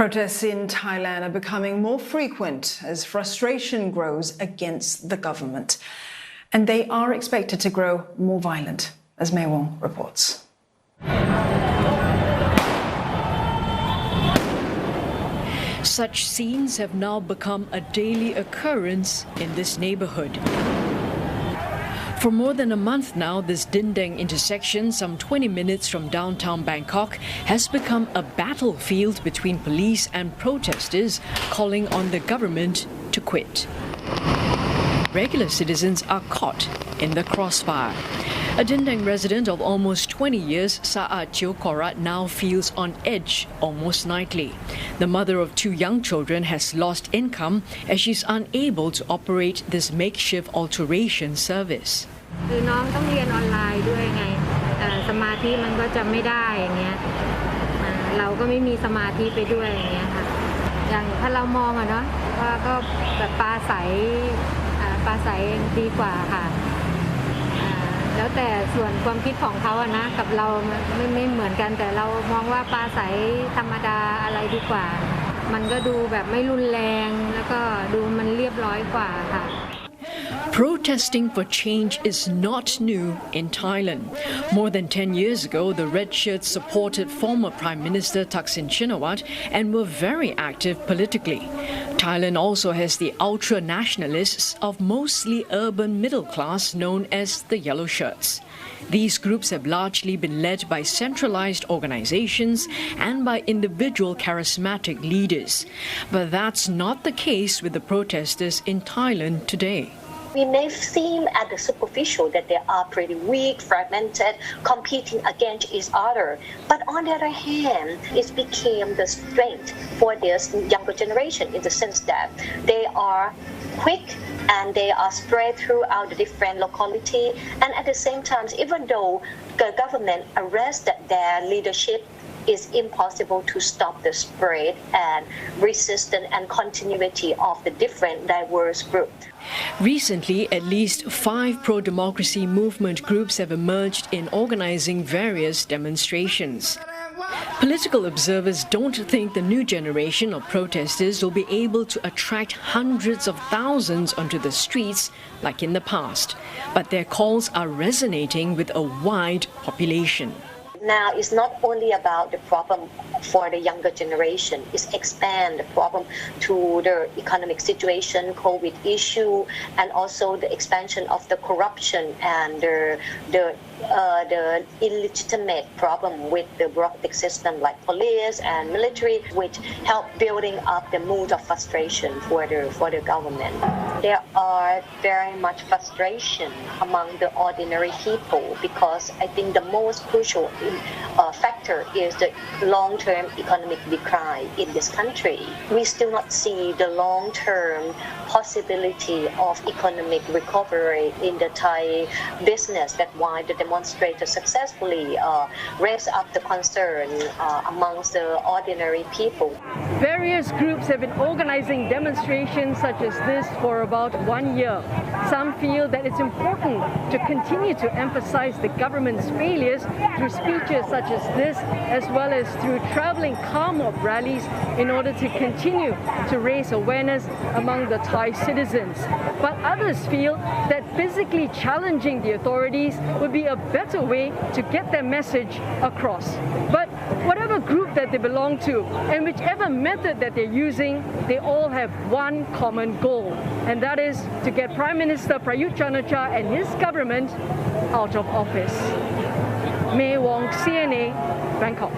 Protests in Thailand are becoming more frequent as frustration grows against the government. And they are expected to grow more violent, as May Wong reports. Such scenes have now become a daily occurrence in this neighborhood. For more than a month now, this Daeng Intersection, some 20 minutes from downtown Bangkok, has become a battlefield between police and protesters calling on the government to quit. Regular citizens are caught in the crossfire. A Daeng resident of almost 20 years, Sa'at Chiokorat, now feels on edge almost nightly. The mother of 2 young children has lost income as she's unable to operate this makeshift alteration service. คือน้องต้องเรียนออนไลน์ด้วยไงสมาธิมันก็จะไม่ได้อย่างเงี้ยเราก็ไม่มีสมาธิไปด้วยอย่างเงี้ยค่ะอย่างถ้าเรามองอะเนาะว่าก็แบบปลาใสดีกว่าค่ะแล้วแต่ส่วนความคิดของเขาอะนะกับเราไม่เหมือนกันแต่เรามองว่าปลาใสธรรมดาอะไรดีกว่ามันก็ดูแบบไม่รุนแรงแล้วก็ดูมันเรียบร้อยกว่าค่ะ Protesting for change is not new in Thailand. More than 10 years ago, the red shirts supported former Prime Minister Thaksin Shinawatra and were very active politically. Thailand also has the ultra-nationalists of mostly urban middle class known as the yellow shirts. These groups have largely been led by centralized organizations and by individual charismatic leaders. But that's not the case with the protesters in Thailand today. We may seem at the superficial that they are pretty weak, fragmented, competing against each other. But on the other hand, it became the strength for this younger generation in the sense that they are quick and they are spread throughout the different locality. And at the same time, even though the government arrested their leadership, it's impossible to stop the spread and resistance and continuity of the different diverse groups. Recently, at least 5 pro-democracy movement groups have emerged in organizing various demonstrations. Political observers don't think the new generation of protesters will be able to attract hundreds of thousands onto the streets like in the past. But their calls are resonating with a wide population. Now, it's not only about the problem for the younger generation, it's expand the problem to the economic situation, COVID issue, and also the expansion of the corruption and the illegitimate problem with the bureaucratic system like police and military, which help building up the mood of frustration for the government. There are very much frustration among the ordinary people because I think the most crucial factor is the long-term economic decline in this country. We still not see the long-term possibility of economic recovery in the Thai business. That's why the demonstrators successfully raise up the concern amongst the ordinary people. Various groups have been organizing demonstrations such as this for about 1 year. Some feel that it's important to continue to emphasize the government's failures through speeches such as this, as well as through traveling car mob rallies in order to continue to raise awareness among the Thai citizens. But others feel that physically challenging the authorities would be a better way to get their message across. But whatever group that they belong to and whichever method that they're using, they all have one common goal, and that is to get Prime Minister Prayut Chan-o-cha and his government out of office. May Wong, CNA, Bangkok.